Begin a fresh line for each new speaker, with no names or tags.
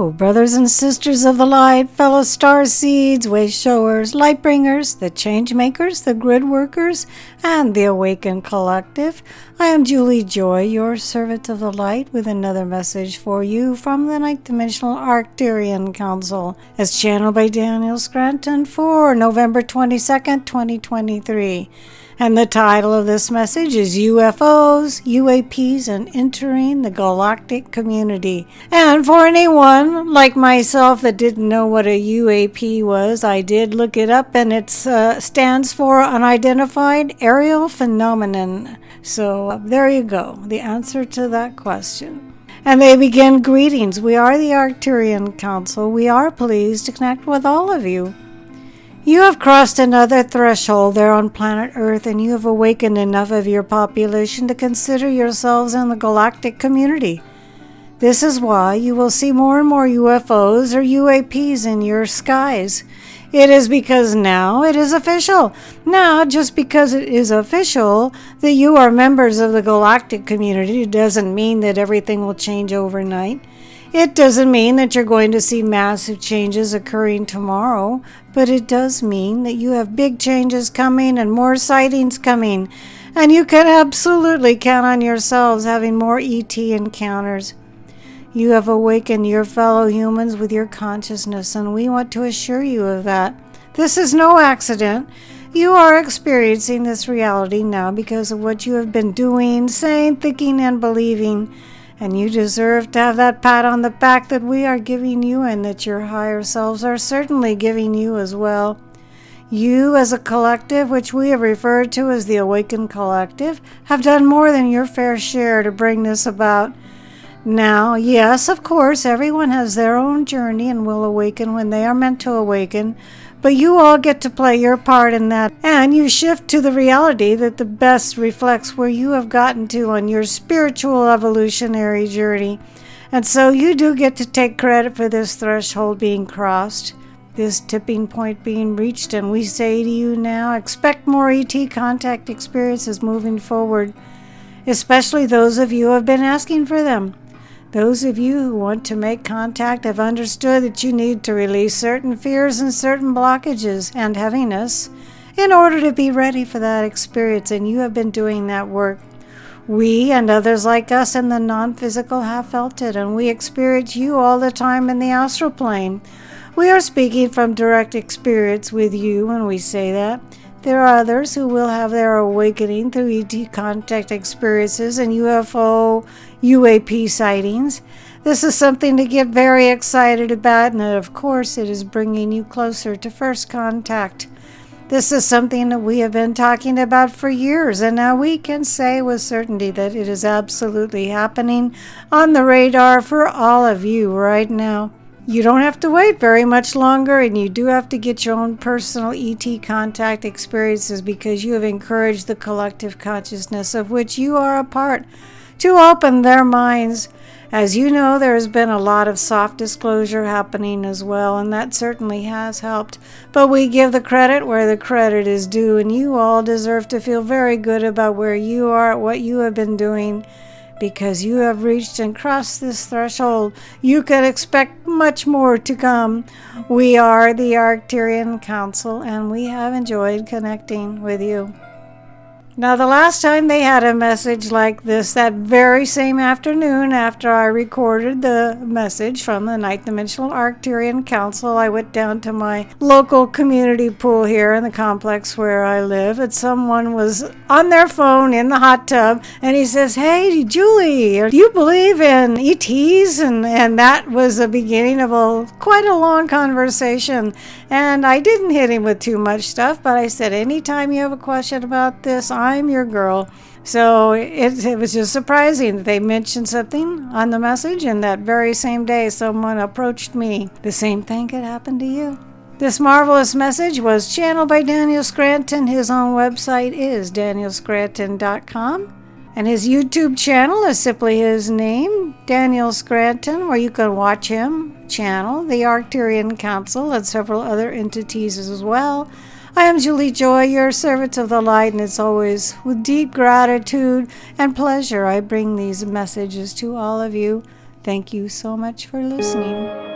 Hello, brothers and sisters of the light, fellow star seeds, way showers, light bringers, the change makers, the grid workers, and the awaken collective. I am Julie Joy, your servant of the light, with another message for you from the ninth dimensional Arcturian Council, as channeled by Daniel Scranton for November 22nd, 2023. And the title of this message is UFOs, UAPs, and Entering the Galactic Community. And for anyone like myself that didn't know what a UAP was, I did look it up, and it stands for Unidentified Aerial Phenomenon. So there you go, the answer to that question. And they begin, greetings. We are the Arcturian Council. We are pleased to connect with all of you. You have crossed another threshold there on planet Earth, and you have awakened enough of your population to consider yourselves in the galactic community. This is why you will see more and more UFOs or UAPs in your skies. It is because now it is official. Now, just because it is official that you are members of the galactic community doesn't mean that everything will change overnight. It doesn't mean that you're going to see massive changes occurring tomorrow, but it does mean that you have big changes coming and more sightings coming, and you can absolutely count on yourselves having more ET encounters. You have awakened your fellow humans with your consciousness, and we want to assure you of that. This is no accident. You are experiencing this reality now because of what you have been doing, saying, thinking, and believing. And you deserve to have that pat on the back that we are giving you and that your higher selves are certainly giving you as well. You as a collective, which we have referred to as the Awakened Collective, have done more than your fair share to bring this about. Now, yes, of course, everyone has their own journey and will awaken when they are meant to awaken, but you all get to play your part in that, and you shift to the reality that the best reflects where you have gotten to on your spiritual evolutionary journey. And so you do get to take credit for this threshold being crossed, this tipping point being reached, and we say to you now, expect more ET contact experiences moving forward, especially those of you who have been asking for them. Those of you who want to make contact have understood that you need to release certain fears and certain blockages and heaviness in order to be ready for that experience, and you have been doing that work. We and others like us in the non-physical have felt it, and we experience you all the time in the astral plane. We are speaking from direct experience with you when we say that. There are others who will have their awakening through ET contact experiences and UFO, UAP sightings. This is something to get very excited about, and of course it is bringing you closer to first contact. This is something that we have been talking about for years, and now we can say with certainty that it is absolutely happening on the radar for all of you right now. You don't have to wait very much longer, and you do have to get your own personal ET contact experiences because you have encouraged the collective consciousness of which you are a part to open their minds. As you know, there has been a lot of soft disclosure happening as well, and that certainly has helped. But we give the credit where the credit is due, and you all deserve to feel very good about where you are, what you have been doing. Because you have reached and crossed this threshold, you can expect much more to come. We are the Arcturian Council, and we have enjoyed connecting with you. Now, the last time they had a message like this, that very same afternoon after I recorded the message from the ninth dimensional Arcturian Council, I went down to my local community pool here in the complex where I live, and someone was on their phone in the hot tub, and he says, "Hey, Julie, do you believe in ETs?" And that was the beginning of quite a long conversation. And I didn't hit him with too much stuff, but I said, anytime you have a question about this, I'm your girl. So it was just surprising that they mentioned something on the message, and that very same day someone approached me. The same thing could happen to you. This marvelous message was channeled by Daniel Scranton. His own website is danielscranton.com. And his YouTube channel is simply his name, Daniel Scranton, where you can watch him channel the Arcturian Council and several other entities as well. I am Julie Joy, your servant of the light, and it's always with deep gratitude and pleasure I bring these messages to all of you. Thank you so much for listening.